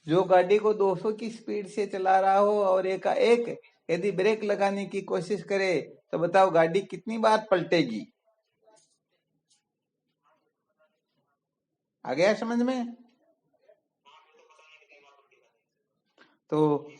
जो गाड़ी को 200 की स्पीड से चला रहा हो और एकाएक यदि ब्रेक लगाने की कोशिश करे तो बताओ गाड़ी कितनी बार पलटेगी? आ गया समझ में? तो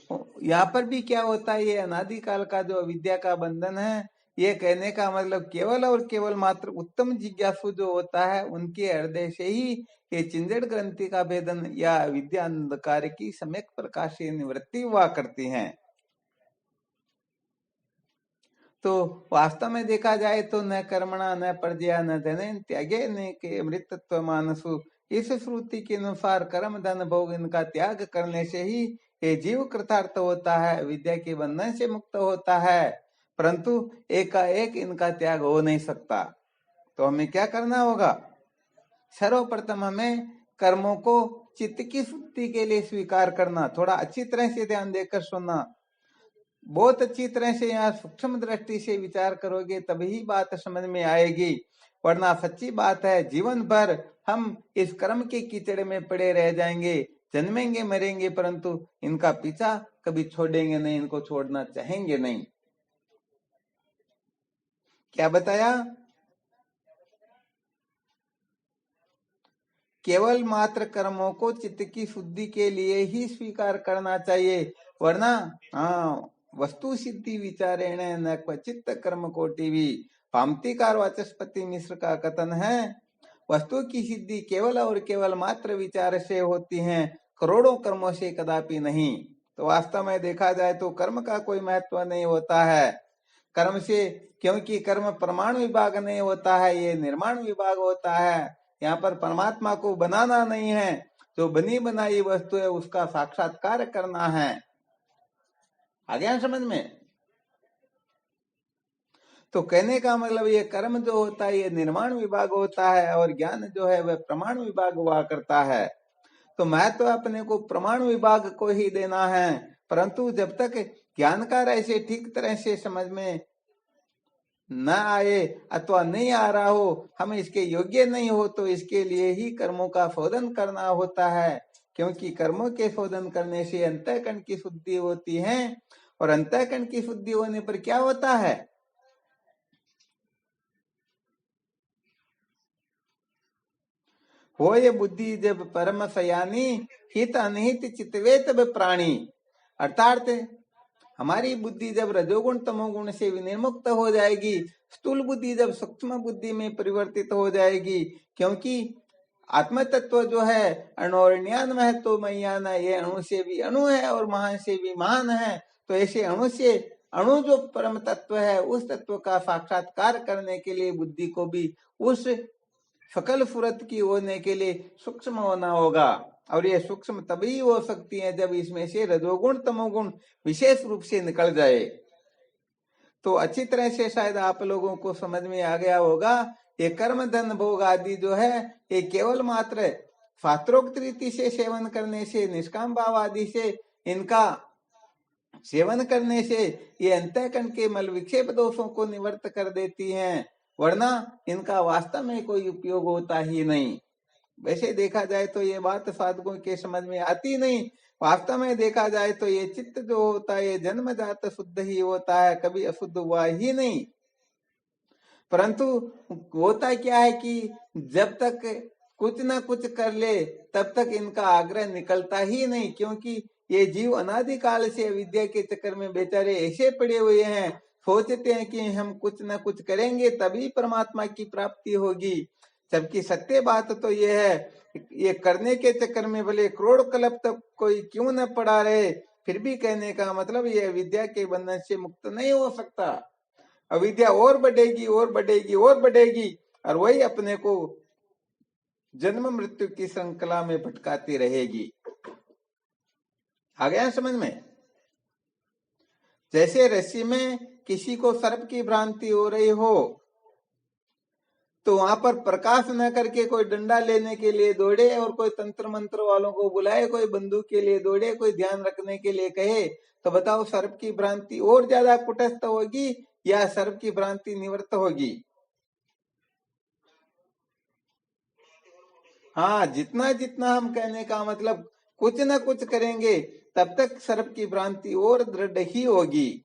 यहाँ पर भी क्या होता है, ये अनादिकाल का जो अविद्या का बंधन है, ये कहने का मतलब केवल और केवल मात्र उत्तम जिज्ञासु जो होता है उनके हृदय से ही ये चिंजड़ ग्रंथि का भेदन या विद्या अंधकार की सम्यक प्रकाशीय निवृत्ति हुआ करती है। तो वास्तव में देखा जाए तो न कर्मणा न प्रजया न धन त्यागे न के अमृतत्व मानसु, इस श्रुति के अनुसार कर्म धन भोग इनका त्याग करने से ही ये जीव कृतार्थ होता है, विद्या के बंधन से मुक्त होता है, परंतु एकाएक इनका त्याग हो नहीं सकता। तो हमें क्या करना होगा? सर्वप्रथम हमें कर्मों को चित्त की शुद्धि के लिए स्वीकार करना। थोड़ा अच्छी तरह से ध्यान देकर सुनना, बहुत अच्छी तरह से यहाँ सूक्ष्म दृष्टि से विचार करोगे तभी बात समझ में आएगी, वरना सच्ची बात है जीवन भर हम इस कर्म के कीचड़ में पड़े रह जाएंगे, जन्मेंगे मरेंगे परंतु इनका पीछा कभी छोड़ेंगे नहीं, इनको छोड़ना चाहेंगे नहीं। क्या बताया? केवल मात्र कर्मों को चित्त की शुद्धि के लिए ही स्वीकार करना चाहिए, वरना हाँ वस्तु सिद्धि विचारेण न क्वचित कर्म कोटि भी, पामतीकार वाचस्पति मिश्र का कथन है, वस्तु की सिद्धि केवल और केवल मात्र विचार से होती है, करोड़ों कर्मों से कदापि नहीं। तो वास्तव में देखा जाए तो कर्म का कोई महत्व नहीं होता है कर्म से, क्योंकि कर्म प्रमाण विभाग नहीं होता है, ये निर्माण विभाग होता है। यहाँ पर परमात्मा को बनाना नहीं है, जो बनी बनाई वस्तु है उसका साक्षात्कार करना है। आ गया समझ में? तो कहने का मतलब ये कर्म जो होता है ये निर्माण विभाग होता है और ज्ञान जो है वह प्रमाण विभाग हुआ करता है। तो मैं तो अपने को प्रमाण विभाग को ही देना है, परंतु जब तक ज्ञान का ऐसे ठीक तरह से समझ में न आए अथवा नहीं आ रहा हो, हम इसके योग्य नहीं हो, तो इसके लिए ही कर्मों का शोधन करना होता है, क्योंकि कर्मों के शोधन करने से अंतःकरण की शुद्धि होती है, और अंतःकरण की शुद्धि होने पर क्या होता है? हो ये बुद्धि जब परम सयानी, हित अनहित चितवे तब प्राणी। अर्थात हमारी बुद्धि जब रजोगुण तमोगुण से विनिर्मुक्त हो जाएगी, स्थूल बुद्धि जब सूक्ष्म बुद्धि में परिवर्तित हो जाएगी, क्योंकि आत्म तत्व जो है अणुर्ण्यान तो मैयाना, ये अणु से भी अणु है और महान से भी महान है। तो ऐसे अणु से अणु जो परम तत्व है उस तत्व का साक्षात्कार करने के लिए बुद्धि को भी उस सकल फुरत की होने के लिए सूक्ष्म होना होगा, और ये सूक्ष्म तभी हो सकती है जब इसमें से रजोगुण तमोगुण विशेष रूप से निकल जाए। तो अच्छी तरह से शायद आप लोगों को समझ में आ गया होगा, ये कर्म धन भोग आदि जो है ये केवल मात्र शास्त्रोक्त रीति से सेवन करने से, निष्काम भाव आदि से इनका सेवन करने से ये अंतःकरण के मल विक्षेप दोषों को निवृत्त कर देती हैं, वरना इनका वास्तव में कोई उपयोग होता ही नहीं। वैसे देखा जाए तो ये बात साधकों के समझ में आती नहीं। वास्तव में देखा जाए तो ये चित्त जो होता है ये जन्मजात शुद्ध ही होता है, कभी अशुद्ध हुआ ही नहीं। परंतु होता क्या है कि जब तक कुछ ना कुछ कर ले तब तक इनका आग्रह निकलता ही नहीं, क्योंकि ये जीव अनादिकाल से विद्या के चक्कर में बेचारे ऐसे पड़े हुए हैं, सोचते हैं कि हम कुछ ना कुछ करेंगे तभी परमात्मा की प्राप्ति होगी, जबकि सत्य बात तो ये है, ये करने के चक्कर में भले करोड़ कल्प तक कोई क्यों न पड़ा रहे, फिर भी कहने का मतलब ये विद्या के बंधन से मुक्त नहीं हो सकता। अविद्या और बढ़ेगी और बढ़ेगी और बढ़ेगी, और वही अपने को जन्म मृत्यु की श्रृंखला में भटकाती रहेगी। आ गया समझ में? जैसे रस्सी में किसी को सर्प की भ्रांति हो रही हो, तो वहां पर प्रकाश न करके कोई डंडा लेने के लिए दौड़े और कोई तंत्र मंत्र वालों को बुलाए, कोई बंदूक के लिए दौड़े, कोई ध्यान रखने के लिए कहे, तो बताओ सर्प की भ्रांति और ज्यादा कुटस्थ होगी या सर्प की भ्रांति निवृत्त होगी? हाँ, जितना जितना हम कहने का मतलब कुछ न कुछ करेंगे, तब तक सर्प की भ्रांति और दृढ़ ही होगी।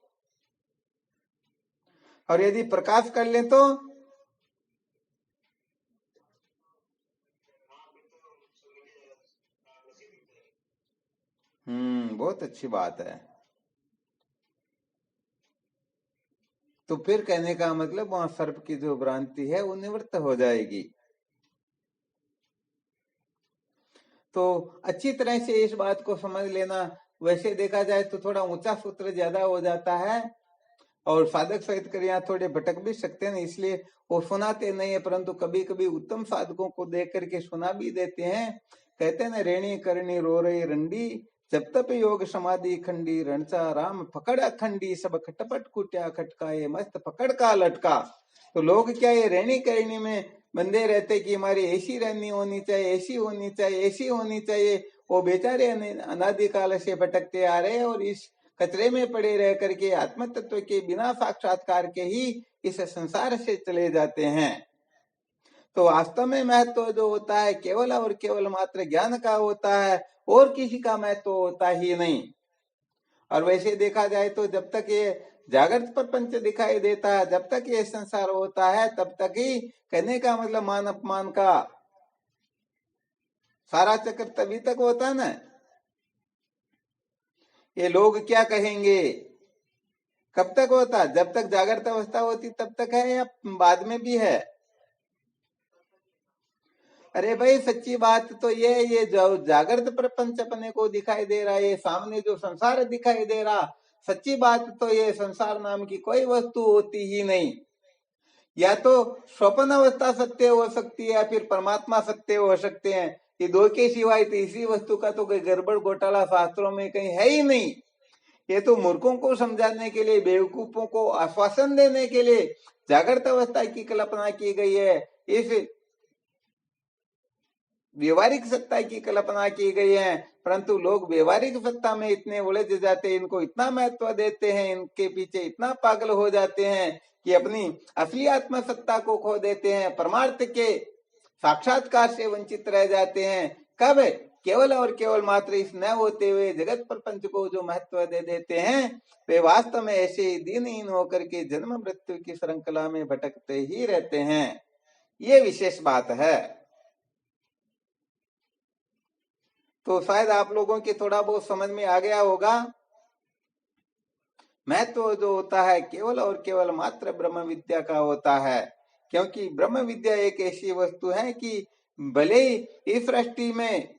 और यदि प्रकाश कर ले तो बहुत अच्छी बात है। तो फिर कहने का मतलब वहां सर्प की जो भ्रांति है वो निवृत्त हो जाएगी। तो अच्छी तरह से इस बात को समझ लेना। वैसे देखा जाए तो थोड़ा ऊंचा सूत्र ज्यादा हो जाता है और साधक सहित कर यहाँ थोड़े भटक भी सकते हैं, इसलिए वो सुनाते नहीं है, परंतु कभी कभी उत्तम साधकों को देख करके सुना भी देते हैं। कहते हैं ना, रेणी करणी रो रही रंडी, जब तप योग समाधि खंडी, रणचा राम पकड़ अखंडी, सब खटपट कुटिया खटकाए मस्त पकड़ का लटका। तो लोग क्या ये रेणी करणी में बंधे रहते कि हमारी ऐसी रहनी होनी चाहिए, ऐसी होनी चाहिए, ऐसी होनी चाहिए। वो बेचारे अनादिकाल से भटकते आ रहे हैं और इस कचरे में पड़े रह करके आत्म तत्व के बिना साक्षात्कार के ही इस संसार से चले जाते हैं। तो वास्तव में महत्व जो होता है केवल और केवल मात्र ज्ञान का होता है, और किसी का महत्व होता ही नहीं। और वैसे देखा जाए तो जब तक ये जागृत प्रपंच दिखाई देता है, जब तक ये संसार होता है, तब तक ही कहने का मतलब मान अपमान का सारा चक्र तभी तक होता है ना। ये लोग क्या कहेंगे कब तक होता, जब तक जागृत अवस्था होती तब तक है या बाद में भी है? अरे भाई सच्ची बात तो ये जो जागृत प्रपंच अपने को दिखाई दे रहा है, ये सामने जो संसार दिखाई दे रहा, सच्ची बात तो ये संसार नाम की कोई वस्तु होती ही नहीं। या तो स्वप्न अवस्था सत्य हो सकती है या फिर परमात्मा सत्य हो सकते हैं। ये दो के सिवाय तीसरी वस्तु का तो कोई गड़बड़ घोटाला शास्त्रों में कहीं है ही नहीं। ये तो मूर्खों को समझाने के लिए, बेवकूफों को आश्वासन देने के लिए जागृत अवस्था की कल्पना की गई है, इस व्यवहारिक सत्ता की कल्पना की गई है। परंतु लोग व्यवहारिक सत्ता में इतने उलझ जाते हैं, इनको इतना महत्व देते हैं, इनके पीछे इतना पागल हो जाते हैं कि अपनी असली आत्म सत्ता को खो देते हैं, परमार्थ के साक्षात्कार से वंचित रह जाते हैं। कब? केवल और केवल मात्र इस न होते हुए जगत प्रपंच को जो महत्व दे देते हैं, वे वास्तव में ऐसे दीनहीन होकर के जन्म मृत्यु की श्रृंखला में भटकते ही रहते हैं। ये विशेष बात है। तो शायद आप लोगों के थोड़ा बहुत समझ में आ गया होगा। महत्व जो होता है केवल और केवल मात्र ब्रह्म विद्या का होता है, क्योंकि ब्रह्म विद्या एक ऐसी वस्तु है कि भले ही इस सृष्टि में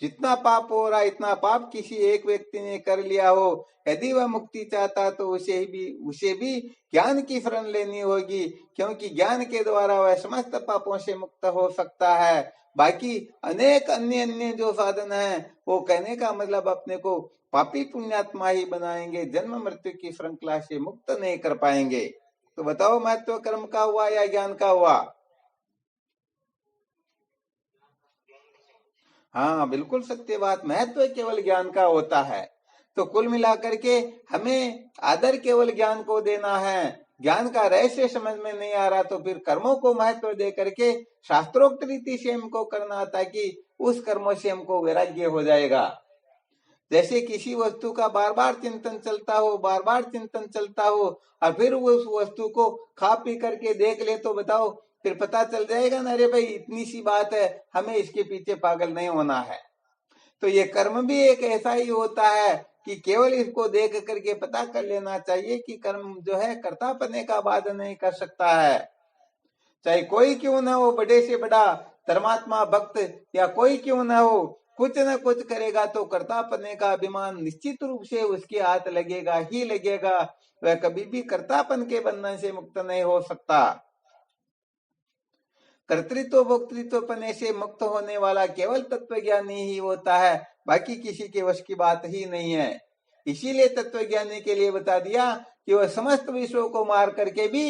जितना पाप हो रहा है, इतना पाप किसी एक व्यक्ति ने कर लिया हो, यदि वह मुक्ति चाहता तो उसे भी ज्ञान की शरण लेनी होगी, क्योंकि ज्ञान के द्वारा वह समस्त पापों से मुक्त हो सकता है। बाकी अनेक अन्य अन्य जो साधन है, वो कहने का मतलब अपने को पापी पुण्यात्मा ही बनाएंगे, जन्म मृत्यु की श्रृंखला से मुक्त नहीं कर पाएंगे। तो बताओ, महत्व कर्म का हुआ या ज्ञान का हुआ? हाँ, बिल्कुल सत्य बात। महत्व केवल ज्ञान का होता है। तो कुल मिलाकर के हमें आदर केवल ज्ञान को देना है। ज्ञान का रहस्य समझ में नहीं आ रहा तो फिर कर्मों को महत्व दे करके शास्त्रोक्त रीति से हमको करना, ताकि उस कर्मों से हमको वैराग्य हो जाएगा। जैसे किसी वस्तु का बार बार चिंतन चलता हो, बार बार चिंतन चलता हो, और फिर उस वस्तु को खा पी करके देख ले तो बताओ, फिर पता चल जाएगा ना, अरे भाई इतनी सी बात है, हमें इसके पीछे पागल नहीं होना है। तो ये कर्म भी एक ऐसा ही होता है कि केवल इसको देख करके पता कर लेना चाहिए कि कर्म जो है कर्तापने का बाध नहीं कर सकता है। चाहे कोई क्यों ना हो, बड़े से बड़ा धर्मात्मा भक्त या कोई क्यों ना हो, कुछ न कुछ करेगा तो कर्तापने का अभिमान निश्चित रूप से उसके हाथ लगेगा ही लगेगा। वह कभी भी कर्तापन के बंधन से मुक्त नहीं हो सकता। कर्तृत्व भोक्तृत्व पने से मुक्त होने वाला केवल तत्वज्ञानी ही होता है, बाकी किसी के वश की बात ही नहीं है। इसीलिए तत्वज्ञानी के लिए बता दिया कि वह समस्त विश्वों को मार करके भी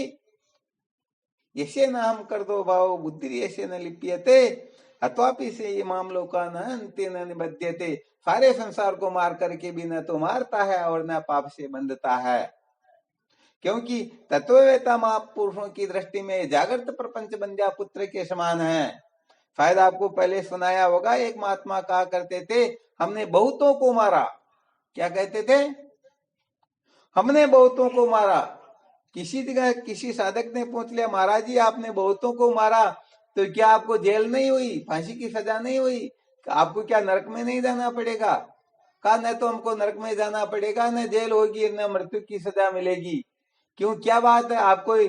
यशे न हम कर दो भाव बुद्धि यशे न लिप्यते अथवापि से ये मामलों का न अंत्य न निबध्यते। सारे संसार को मार करके भी न तो मारता है और न पाप से बंधता है, क्योंकि तत्ववेता महापुरुषों की दृष्टि में जागृत प्रपंच बंध्या पुत्र के समान है। शायद आपको पहले सुनाया होगा, एक महात्मा कहा करते थे, हमने बहुतों को मारा। क्या कहते थे? हमने बहुतों को मारा। किसी जगह किसी साधक ने पूछ लिया, महाराज जी आपने बहुतों को मारा तो क्या आपको जेल नहीं हुई, फांसी की सजा नहीं हुई, आपको क्या नरक में नहीं जाना पड़ेगा? कहा न तो हमको नरक में जाना पड़ेगा, न जेल होगी, न मृत्यु की सजा मिलेगी। क्यों, क्या बात है, आप कोई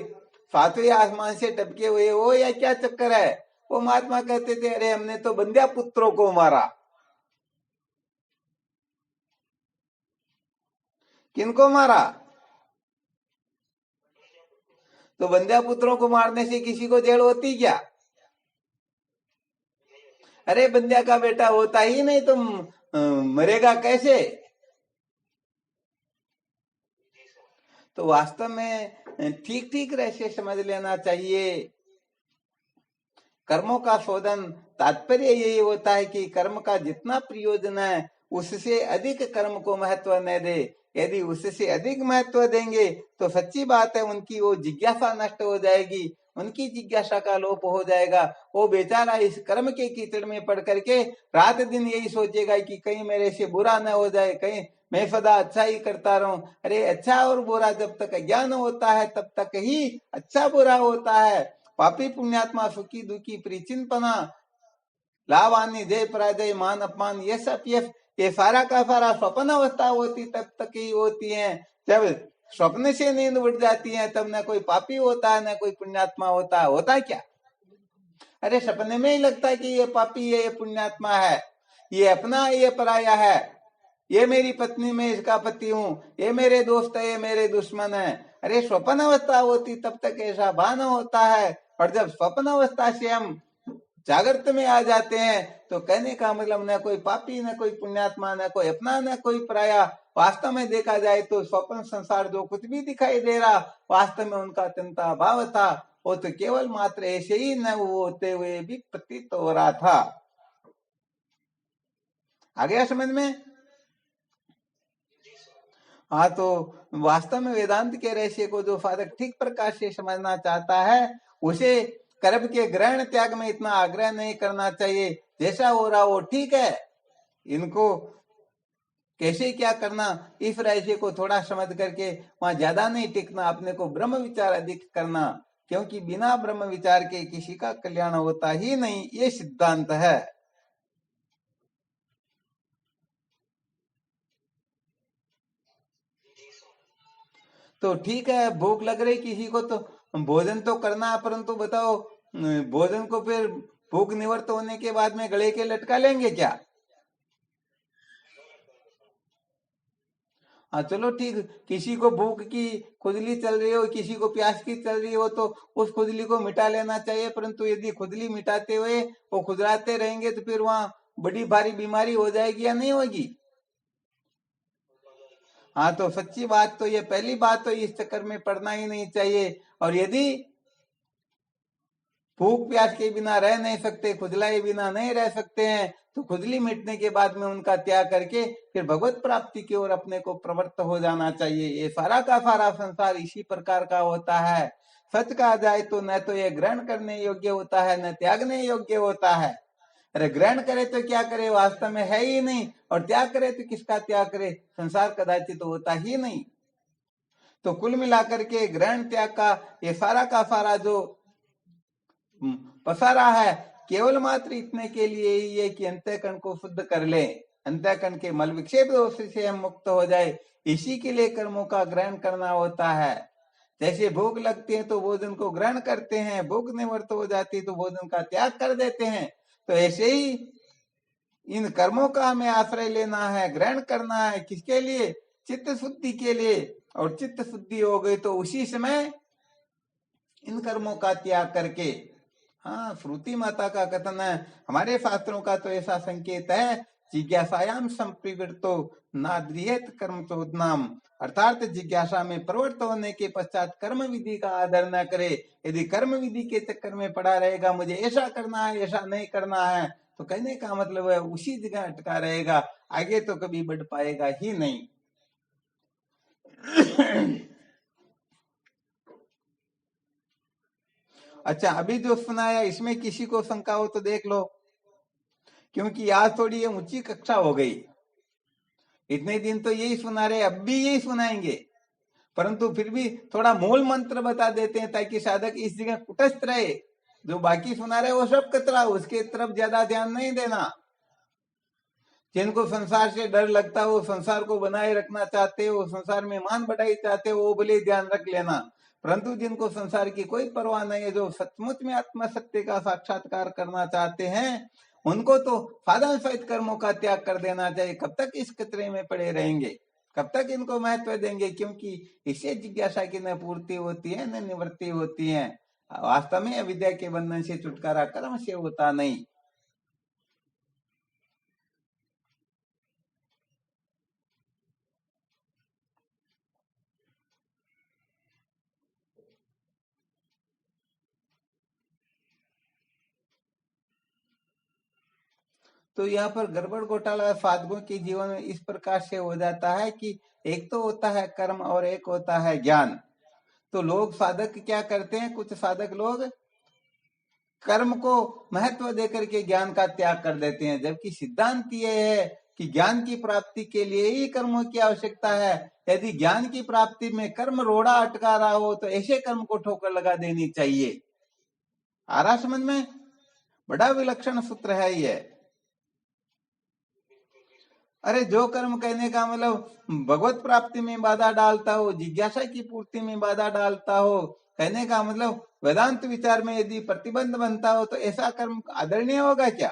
सातवें आसमान से टपके हुए हो या क्या चक्कर है? वो महात्मा कहते थे, अरे हमने तो बंध्या पुत्रों को मारा। किनको मारा? तो बंध्या पुत्रों को मारने से किसी को जेल होती क्या? अरे बंध्या का बेटा होता ही नहीं, तुम मरेगा कैसे? तो वास्तव में ठीक ठीक रहस्य समझ लेना चाहिए। कर्मों का शोधन तात्पर्य यही होता है कि कर्म का जितना प्रयोजन है उससे अधिक कर्म को महत्व न दे। यदि उससे अधिक महत्व देंगे तो सच्ची बात है उनकी वो जिज्ञासा नष्ट हो जाएगी, उनकी जिज्ञासा का लोप हो जाएगा। वो बेचारा इस कर्म के कीचड़ में पड़ करके रात दिन यही सोचेगा कि कहीं मेरे से बुरा न हो जाए, कहीं मैं सदा अच्छा ही करता रहूं। अरे अच्छा और बुरा जब तक ज्ञान होता है तब तक ही अच्छा बुरा होता है। पापी पुण्यात्मा, सुखी दुखी, परिचिनपना, लाभ हानि, जय पराजय, मान अपमान, ये सब ये सारा का सारा स्वप्न अवस्था होती तब तक ही होती है। जब स्वप्न से नींद उठ जाती है तब न कोई पापी होता है न कोई पुण्यात्मा होता है। होता है क्या? अरे सपने में ही लगता है कि ये पापी है, ये पुण्यात्मा है, ये अपना है, ये पराया है, ये मेरी पत्नी, में इसका पति हूँ, ये मेरे दोस्त है, ये मेरे दुश्मन है। अरे स्वप्न अवस्था होती तब तक ऐसा भान होता है, और जब स्वप्न अवस्था से हम जागृत में आ जाते हैं तो कहने का मतलब न कोई पापी, न कोई पुण्यात्मा, न कोई अपना, न कोई पराया। वास्तव में देखा जाए तो स्वप्न संसार जो कुछ भी दिखाई दे रहा वास्तव में उनका अत्यंत अभाव था। वो तो केवल मात्र ऐसे ही न होते हुए भी प्रतीत हो रहा था। आ गया समझ में? हाँ, तो वास्तव में वेदांत के रहस्य को जो साधक ठीक प्रकार से समझना चाहता है उसे कर्म के ग्रहण त्याग में इतना आग्रह नहीं करना चाहिए। जैसा हो रहा वो ठीक है, इनको कैसे क्या करना, इस रहस्य को थोड़ा समझ करके वहां ज्यादा नहीं टिकना, अपने को ब्रह्म विचार अधिक करना, क्योंकि बिना ब्रह्म विचार के किसी का कल्याण होता ही नहीं, ये सिद्धांत है। तो ठीक है, भूख लग रही किसी को तो भोजन तो करना, परंतु बताओ भोजन को फिर भूख निवृत्त होने के बाद में गले के लटका लेंगे क्या? हाँ चलो ठीक, किसी को भूख की खुजली चल रही हो, किसी को प्यास की चल रही हो तो उस खुजली को मिटा लेना चाहिए। परंतु यदि खुजली मिटाते हुए वो खुजलाते रहेंगे तो फिर वहां बड़ी भारी बीमारी हो जाएगी या नहीं होगी? हाँ, तो सच्ची बात तो ये पहली बात तो इस चक्कर में पड़ना ही नहीं चाहिए। और यदि भूख प्यास के बिना रह नहीं सकते, खुजलाए बिना नहीं रह सकते हैं, तो खुजली मिटने के बाद में उनका त्याग करके फिर भगवत प्राप्ति की ओर अपने को प्रवृत्त हो जाना चाहिए। ये सारा का सारा संसार इसी प्रकार का होता है। सच कहा जाए तो न तो ये ग्रहण करने योग्य होता है न त्यागने योग्य होता है। अरे ग्रहण करे तो क्या करे, वास्तव में है ही नहीं, और त्याग करे तो किसका त्याग करे, संसार कदाचित तो होता ही नहीं। तो कुल मिलाकर के ग्रहण त्याग का ये सारा का सारा जो पसारा है केवल मात्र इतने के लिए ही है कि अंतःकरण को शुद्ध कर ले, अंतःकरण के मल विक्षेप दोष से हम मुक्त हो जाए। इसी के लिए कर्मों का ग्रहण करना होता है। जैसे भूख लगती है तो भोजन को ग्रहण करते हैं, भूख निवृत्त हो जाती है तो भोजन का त्याग कर देते हैं। तो ऐसे ही इन कर्मों का हमें आश्रय लेना है, ग्रहण करना है। किसके लिए? चित्त शुद्धि के लिए। और चित्त शुद्धि हो गई तो उसी समय इन कर्मों का त्याग करके, हाँ श्रुति माता का कथन है, हमारे शास्त्रों का तो ऐसा संकेत है, जिज्ञासायाम संप्रवृत्तो नाद्रियत कर्म चोदनाम, अर्थात जिज्ञासा में प्रवृत्त होने के पश्चात कर्म विधि का आदर न करे। यदि कर्म विधि के चक्कर में पड़ा रहेगा, मुझे ऐसा करना है ऐसा नहीं करना है, तो कहने का मतलब है उसी जगह अटका रहेगा, आगे तो कभी बढ़ पाएगा ही नहीं। अच्छा, अभी जो सुनाया इसमें किसी को शंका हो तो देख लो, क्योंकि आज थोड़ी ये ऊंची कक्षा हो गई। इतने दिन तो यही सुना रहे, अब भी यही सुनाएंगे, परंतु फिर भी थोड़ा मूल मंत्र बता देते हैं ताकि साधक इस जगह कुटस्थ रहे। जो बाकी सुना रहे वो सब कतरा, उसके तरफ ज्यादा ध्यान नहीं देना। जिनको संसार से डर लगता हो, संसार को बनाए रखना चाहते हो, संसार में मान बढ़ाई चाहते हो, वो भले ध्यान रख लेना। परंतु जिनको संसार की कोई परवाह नहीं है, जो सचमुच में आत्मा सत्य का साक्षात्कार करना चाहते हैं, उनको तो साधन सहित कर्मों का त्याग कर देना चाहिए। कब तक इस कतरे में पड़े रहेंगे, कब तक इनको महत्व देंगे? क्योंकि इससे जिज्ञासा की न पूर्ति होती है न निवृत्ति होती है। वास्तव में अविद्या के बंधन से छुटकारा कर्म से होता नहीं। तो यहाँ पर गड़बड़ घोटाला साधकों के जीवन में इस प्रकार से हो जाता है कि एक तो होता है कर्म और एक होता है ज्ञान। तो लोग साधक क्या करते हैं, कुछ साधक लोग कर्म को महत्व देकर के ज्ञान का त्याग कर देते हैं, जबकि सिद्धांत ये है कि ज्ञान की प्राप्ति के लिए ही कर्मों की आवश्यकता है। यदि ज्ञान की प्राप्ति में कर्म रोड़ा अटका रहा हो तो ऐसे कर्म को ठोकर लगा देनी चाहिए। आ रहा समझ में? बड़ा विलक्षण सूत्र है ये। अरे जो कर्म कहने का मतलब भगवत प्राप्ति में बाधा डालता हो, जिज्ञासा की पूर्ति में बाधा डालता हो, कहने का मतलब वेदांत विचार में यदि प्रतिबंध बनता हो तो ऐसा कर्म आदरणीय होगा क्या?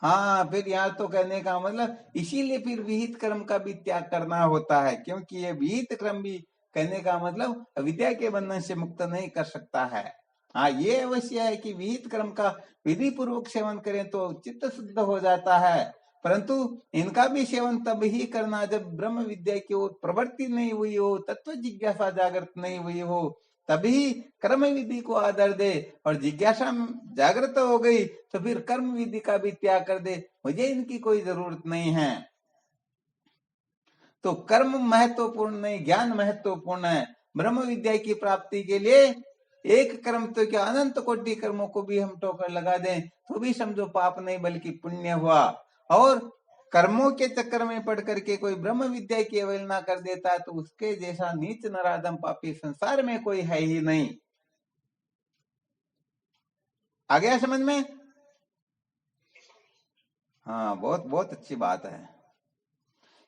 हाँ, फिर यहाँ तो कहने का मतलब इसीलिए फिर विहित कर्म का भी त्याग करना होता है, क्योंकि ये विहित कर्म भी कहने का मतलब अविद्या के बंधन से मुक्त नहीं कर सकता है। हाँ, ये अवश्य है कि विहित कर्म का विधि पूर्वक सेवन करें तो चित्त शुद्ध हो जाता है, परंतु इनका भी सेवन तब ही करना जब ब्रह्म विद्या की ओर प्रवृत्ति नहीं हुई हो, तत्व जिज्ञासा जागृत नहीं हुई हो, तभी कर्म विधि को आदर दे। और जिज्ञासा जागृत हो गई तो फिर कर्म विधि का भी त्याग कर दे, मुझे इनकी कोई जरूरत नहीं है। तो कर्म महत्वपूर्ण नहीं, ज्ञान महत्वपूर्ण है। ब्रह्म विद्या की प्राप्ति के लिए एक कर्म तो क्या, अनंत कोटि कर्मों को भी हम ठोकर लगा दें तो भी समझो पाप नहीं बल्कि पुण्य हुआ। और कर्मों के चक्कर में पड़ करके कोई ब्रह्म विद्या की अवहेलना कर देता है तो उसके जैसा नीच नराधम पापी संसार में कोई है ही नहीं। आ गया समझ में? हाँ, बहुत बहुत अच्छी बात है।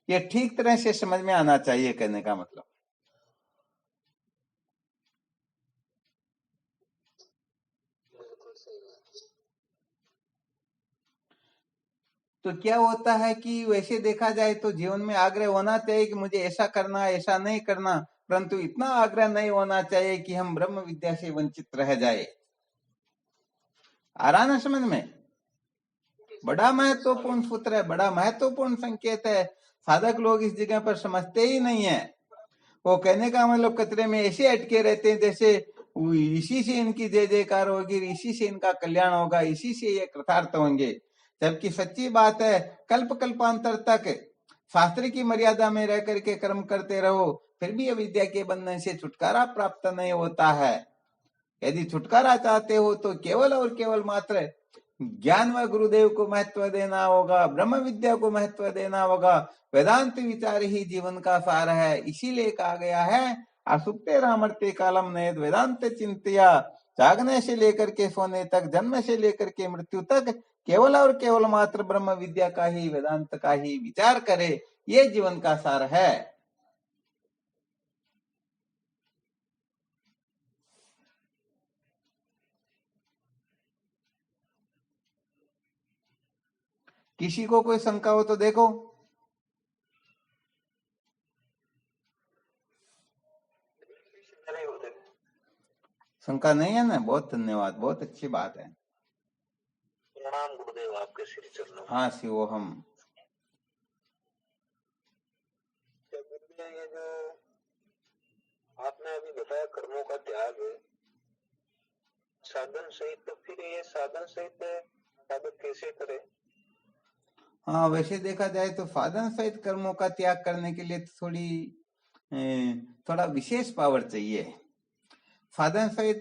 ये ठीक तरह से समझ में आना चाहिए, कहने का मतलब। तो क्या होता है कि वैसे देखा जाए तो जीवन में आग्रह होना चाहिए कि मुझे ऐसा करना, ऐसा नहीं करना, परंतु इतना आग्रह नहीं होना चाहिए कि हम ब्रह्म विद्या से वंचित रह जाए। आ रहा ना समझ में? बड़ा महत्वपूर्ण सूत्र है, बड़ा महत्वपूर्ण संकेत है। साधक लोग इस जगह पर समझते ही नहीं है। वो कहने का मतलब कचरे में ऐसे अटके रहते हैं जैसे इसी से इनकी जय जयकार होगी, इसी से इनका कल्याण होगा, इसी से ये कृतार्थ होंगे। जबकि सच्ची बात है, कल्प कल्पांतर तक शास्त्र की मर्यादा में रह करके कर्म करते रहो, फिर भी अविद्या के बंधन से छुटकारा प्राप्त नहीं होता है। यदि छुटकारा चाहते हो तो केवल और केवल मात्र ज्ञान व गुरुदेव को महत्व देना होगा, ब्रह्म विद्या को महत्व देना होगा। वेदांत विचार ही जीवन का सार है। इसीलिए कहा गया है, असुप्ते रामर्ते कालम नयद वेदांत चिंतिया। जागने से लेकर के सोने तक, जन्म से लेकर के मृत्यु तक केवल और केवल मात्र ब्रह्म विद्या का ही, वेदांत का ही विचार करे, ये जीवन का सार है। किसी को कोई शंका हो तो देखो। शंका नहीं है ना? बहुत धन्यवाद, बहुत अच्छी बात है। प्रणाम गुरुदेव, आपके श्री चरणों। हाँ, शिवोहम। ये जो आपने अभी बताया कर्मों का त्याग साधन सहित, तो फिर ये साधन सहित साधक कैसे करे? हाँ, वैसे देखा जाए तो साधन सहित कर्मों का त्याग करने के लिए थोड़ा विशेष पावर चाहिए। साधन सहित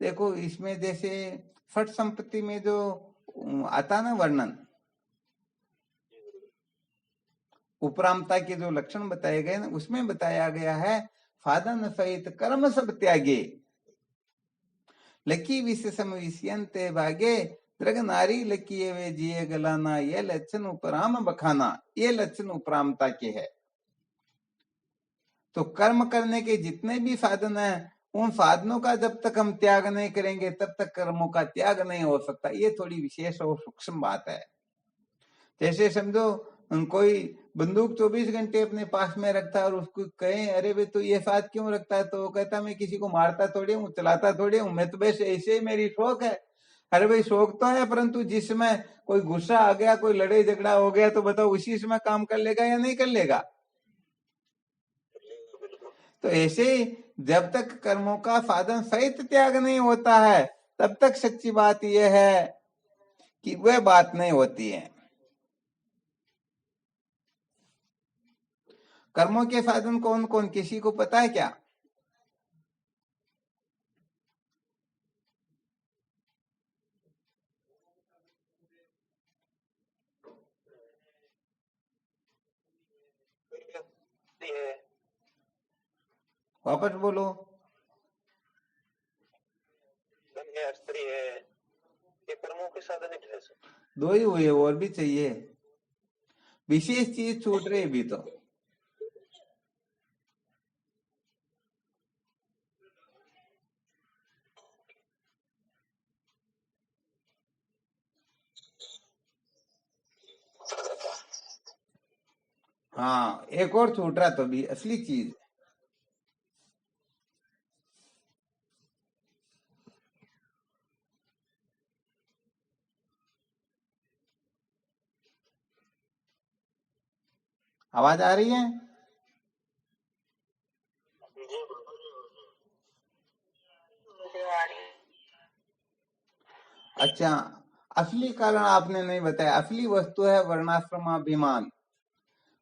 देखो, इसमें जैसे फट संपत्ति में जो आता ना वर्णन, उपरामता के जो लक्षण बताए गए ना, उसमें बताया गया है साधन सहित कर्म सब त्यागे, लकी विशेषम विषयंते भागे, दृग नारी लकी वे जिए गलाना, ये लक्षण उपराम बखाना, ये लक्षण उपरामता के है। तो कर्म करने के जितने भी साधन है, उन साधनों का जब तक हम त्याग नहीं करेंगे तब तक कर्मों का त्याग नहीं हो सकता। ये थोड़ी विशेष और सूक्ष्म बात है। जैसे समझो कोई बंदूक 24 घंटे अपने पास में रखता है और उसको कहे अरे भाई तो ये साथ क्यों रखता है, तो वो कहता मैं किसी को मारता थोड़ी हूँ, चलाता थोड़ी हूँ, मैं तो बस ऐसे ही मेरी शौक है। अरे भाई शौक तो है, परंतु जिसमें कोई गुस्सा आ गया, कोई लड़ाई झगड़ा हो गया, तो बताओ उसी समय काम कर लेगा या नहीं कर लेगा। तो ऐसे ही जब तक कर्मों का साधन सहित त्याग नहीं होता है तब तक सच्ची बात यह है कि वह बात नहीं होती है। कर्मों के साधन कौन कौन, किसी को पता है क्या? वापस बोलो। स्त्री है, ये कर्मों के साधन ही ठहर सकते। दो ही हुए, और भी चाहिए, विशेष चीज छूट रही भी तो। हाँ, एक और छूट रहा तो भी असली चीज। आवाज आ रही है? अच्छा, असली कारण आपने नहीं बताया। असली वस्तु है वर्णाश्रमाभिमान,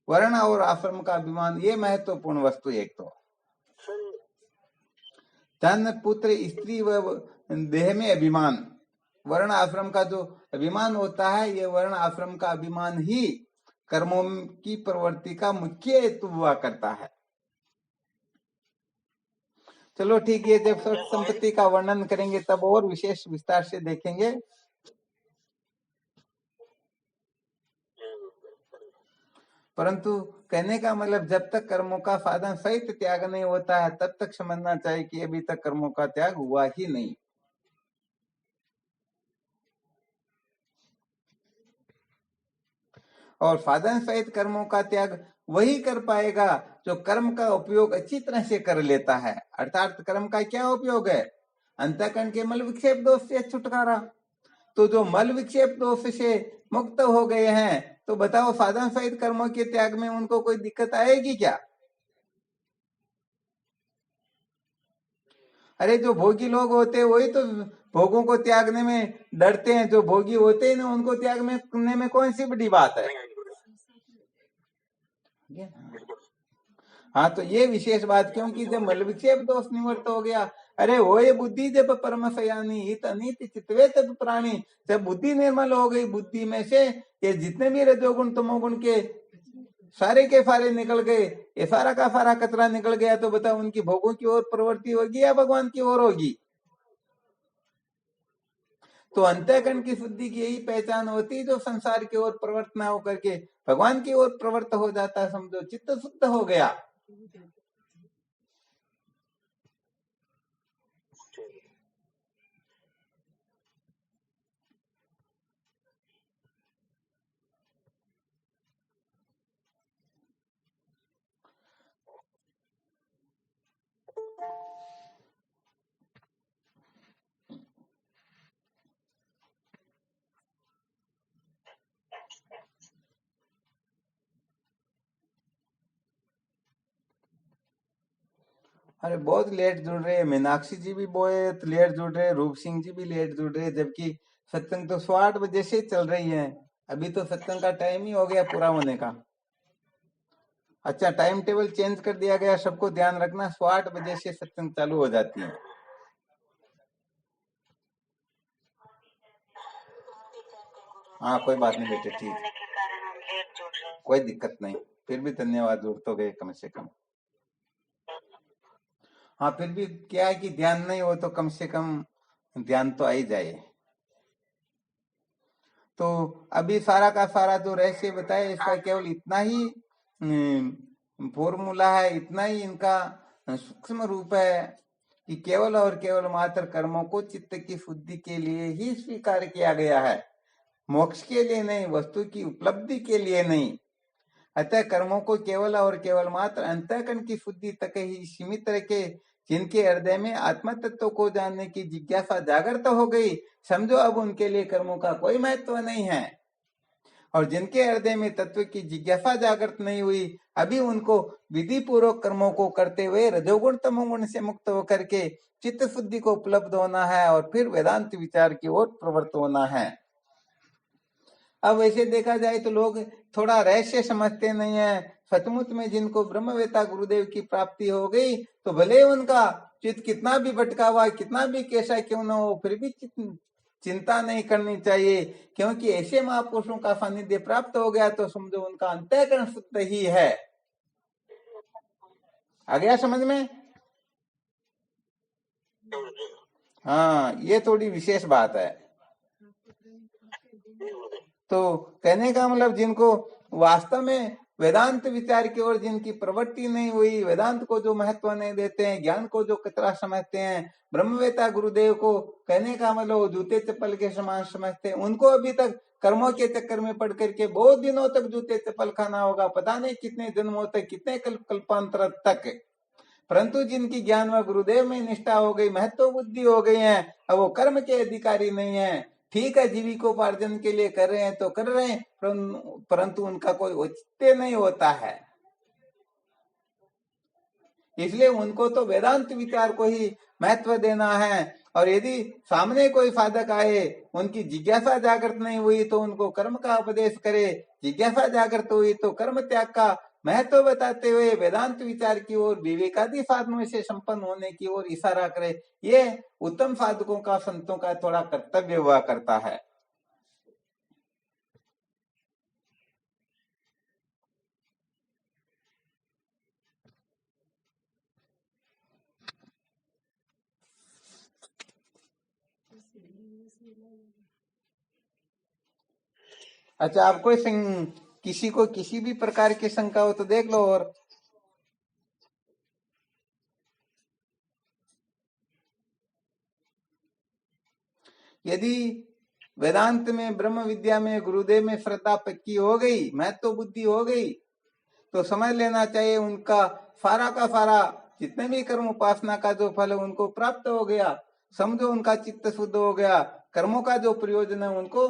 वर्ण और आश्रम का अभिमान, ये महत्वपूर्ण वस्तु। एक तो धन पुत्र स्त्री व देह में अभिमान, वर्ण आश्रम का जो अभिमान होता है, ये वर्ण आश्रम का अभिमान ही कर्मों की प्रवृत्ति का मुख्य हेतु हुआ करता है। चलो ठीक है, जब संपत्ति का वर्णन करेंगे तब और विशेष विस्तार से देखेंगे। परंतु कहने का मतलब जब तक कर्मों का साधन सहित त्याग नहीं होता है तब तक समझना चाहिए कि अभी तक कर्मों का त्याग हुआ ही नहीं। और साधन सहित कर्मों का त्याग वही कर पाएगा जो कर्म का उपयोग अच्छी तरह से कर लेता है। अर्थात कर्म का क्या उपयोग है? अंतःकरण के मल विक्षेप दोष से छुटकारा। तो जो मल विक्षेप दोष से मुक्त हो गए हैं, तो बताओ साधन सहित कर्मों के त्याग में उनको कोई दिक्कत आएगी क्या? अरे जो भोगी लोग होते हैं वही तो भोगों को त्यागने में डरते हैं। जो भोगी होते हैं ना, उनको त्याग में करने में कौन सी बड़ी बात है? हाँ, तो ये विशेष बात, क्योंकि जब मल विक्षेप दोष निवृत्त हो गया, अरे वो ये बुद्धि जब परम सयानी हित अनित चितवे तब प्राणी, जब बुद्धि निर्मल हो गई, बुद्धि में से ये जितने भी रजोगुण तमोगुण के सारे के सारे निकल गए, ये सारा का सारा कचरा निकल गया, तो बताओ उनकी भोगों की ओर प्रवृत्ति होगी या भगवान की ओर होगी? तो अंतःकरण की शुद्धि की यही पहचान होती है, जो संसार की ओर प्रवृत्त न होकर के भगवान की ओर प्रवृत्त हो जाता है। समझो चित्त शुद्ध हो गया। अरे बहुत लेट जुड़ रहे हैं, मीनाक्षी जी भी बहुत लेट जुड़ रहे हैं, रूप सिंह जी भी लेट जुड़ रहे हैं, जबकि सत्संग तो 8 बजे से चल रही है। अभी तो सत्संग का टाइम ही हो गया पूरा होने का। अच्छा, टाइम टेबल चेंज कर दिया गया, सबको ध्यान रखना, 8 बजे से सत्संग चालू हो जाती है। हाँ कोई बात नहीं बेटे, ठीक, होने के कारण हम लेट जुड़ रहे हैं। कोई दिक्कत नहीं, फिर भी धन्यवाद, जुड़ तो गए कम से कम। हाँ फिर भी क्या है कि ध्यान नहीं हो तो कम से कम ध्यान तो आ ही जाए। तो अभी सारा का सारा जो रहस्य बताया इसका केवल इतना ही फॉर्मूला है, इतना ही इनका सूक्ष्म रूप है कि केवल और केवल मात्र कर्मों को चित्त की शुद्धि के लिए ही स्वीकार किया गया है, मोक्ष के लिए नहीं, वस्तु की उपलब्धि के लिए नहीं। अतः कर्मों को केवल और केवल मात्र अंतःकरण की शुद्धि तक ही सीमित रखे। जिनके हृदय में आत्म तत्व को जानने की जिज्ञासा जागृत हो गई, समझो अब उनके लिए कर्मों का कोई महत्व नहीं है। और जिनके हृदय में तत्व की जिज्ञासा जागृत नहीं हुई, अभी उनको विधि पूर्वक कर्मों को करते हुए रजोगुण तमोगुण से मुक्त होकर के चित्त शुद्धि को उपलब्ध होना है और फिर वेदांत विचार की ओर प्रवृत्त होना है। अब वैसे देखा जाए तो लोग थोड़ा रहस्य समझते नहीं है। सचमुच में जिनको ब्रह्मवेता गुरुदेव की प्राप्ति हो गई तो भले उनका चित्त कितना भी भटका हुआ, कितना भी कैसा क्यों न हो, फिर भी चिंता नहीं करनी चाहिए, क्योंकि ऐसे महापुरुषों का सानिध्य प्राप्त हो गया तो समझो उनका अंतःकरण शुद्ध ही है। आ गया समझ में? हाँ ये थोड़ी विशेष बात है। तो कहने का मतलब जिनको वास्तव में वेदांत विचार की ओर जिनकी प्रवृत्ति नहीं हुई, वेदांत को जो महत्व नहीं देते हैं, ज्ञान को जो कतरा समझते हैं, ब्रह्मवेता गुरुदेव को कहने का मतलब जूते चप्पल के समान समझते हैं, उनको अभी तक कर्मों के चक्कर में पड़ करके बहुत दिनों तक जूते चप्पल खाना होगा, पता नहीं कितने जन्मों तक, कितने कल्पांतर तक। परंतु जिनकी ज्ञान व गुरुदेव में निष्ठा हो गई, महत्व बुद्धि हो गई है, अब वो कर्म के अधिकारी नहीं है। ठीक है जीविकोपार्जन के लिए कर रहे हैं तो कर रहे हैं, परंतु उनका कोई औचित्य नहीं होता है। इसलिए उनको तो वेदांत विचार को ही महत्व देना है। और यदि सामने कोई साधक आए, उनकी जिज्ञासा जागृत नहीं हुई तो उनको कर्म का उपदेश करे, जिज्ञासा जागृत हुई तो कर्म त्याग का महत्व बताते हुए वेदांत विचार की ओर, विवेकादि साधनों से संपन्न होने की ओर इशारा करे। ये उत्तम साधकों का, संतों का थोड़ा कर्तव्य हुआ करता है। अच्छा आप कोई किसी को किसी भी प्रकार की शंका हो तो देख लो। और यदि वेदांत में, ब्रह्म विद्या में, गुरुदेव में श्रद्धा पक्की हो गई, महत्व बुद्धि हो गई, तो समझ लेना चाहिए उनका सारा का सारा जितने भी कर्म उपासना का जो फल है उनको प्राप्त हो गया। समझो उनका चित्त शुद्ध हो गया, कर्मों का जो प्रयोजन है उनको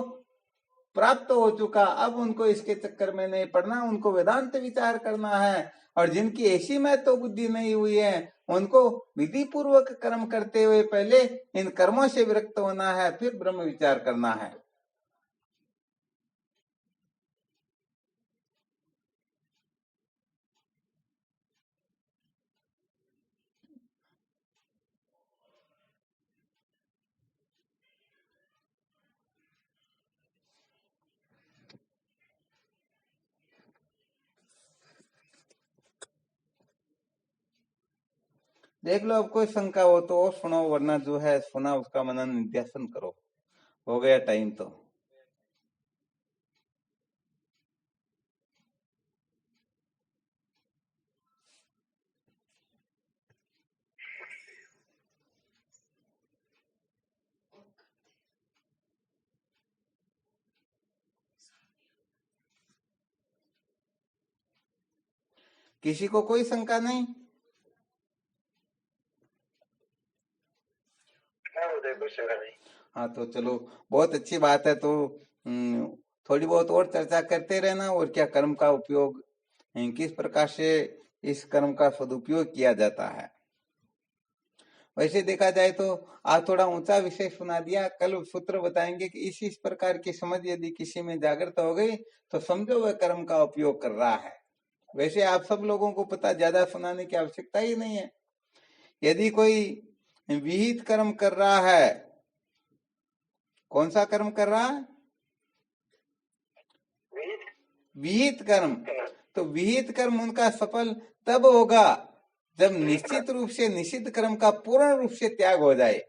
प्राप्त हो चुका। अब उनको इसके चक्कर में नहीं पड़ना, उनको वेदांत विचार करना है। और जिनकी ऐसी महत्व बुद्धि नहीं हुई है, उनको विधि पूर्वक कर्म करते हुए पहले इन कर्मों से विरक्त होना है, फिर ब्रह्म विचार करना है। देख लो अब कोई शंका हो तो और सुनो, वरना जो है सुना उसका मनन निध्यासन करो। हो गया टाइम तो। किसी को कोई शंका नहीं? हाँ तो चलो बहुत अच्छी बात है। तो थोड़ी बहुत और चर्चा करते रहना। और क्या कर्म का उपयोग, किस प्रकार से इस कर्म का सदुपयोग किया जाता है। वैसे देखा जाए तो आज थोड़ा ऊंचा विषय सुना दिया, कल सूत्र बताएंगे कि इस प्रकार की समझ यदि किसी में जागृत हो गई तो समझो वह कर्म का उपयोग कर रहा है। वैसे आप सब लोगों को पता, ज्यादा सुनाने की आवश्यकता ही नहीं है। यदि कोई विहित कर्म कर रहा है, कौन सा कर्म कर रहा है? विहित विहित कर्म। कर्म। तो विहित कर्म उनका सफल तब होगा जब निश्चित रूप से निषिद्ध कर्म का पूर्ण रूप से त्याग हो जाए।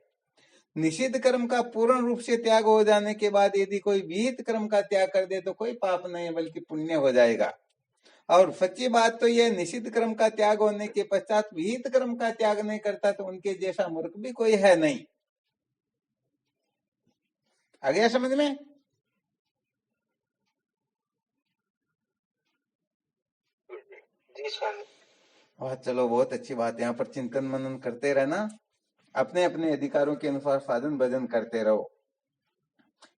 निषिद्ध कर्म का पूर्ण रूप से त्याग हो जाने के बाद यदि कोई विहित कर्म का त्याग कर दे तो कोई पाप नहीं बल्कि पुण्य हो जाएगा। और सच्ची बात तो यह, निषिद्ध कर्म का त्याग होने के पश्चात विहित कर्म का त्याग नहीं करता तो उनके जैसा मूर्ख भी कोई है नहीं। आ गया समझ में? जी स्वामी। और चलो, बहुत अच्छी बात। यहाँ पर चिंतन मनन करते रहना, अपने अपने अधिकारों के अनुसार साधन भजन करते रहो।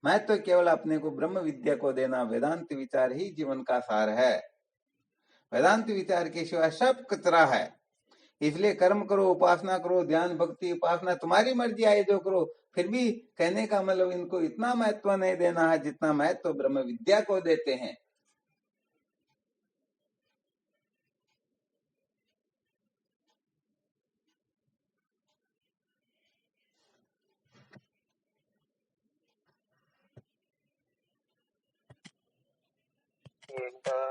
मैं तो केवल अपने को ब्रह्म विद्या को देना, वेदांत विचार ही जीवन का सार है। वेदांत विचार के सिवा सब कचरा है। इसलिए कर्म करो, उपासना करो, ध्यान भक्ति उपासना तुम्हारी मर्जी आए जो करो। फिर भी कहने का मतलब इनको इतना महत्व नहीं देना है जितना महत्व ब्रह्म विद्या को देते हैं। एक बार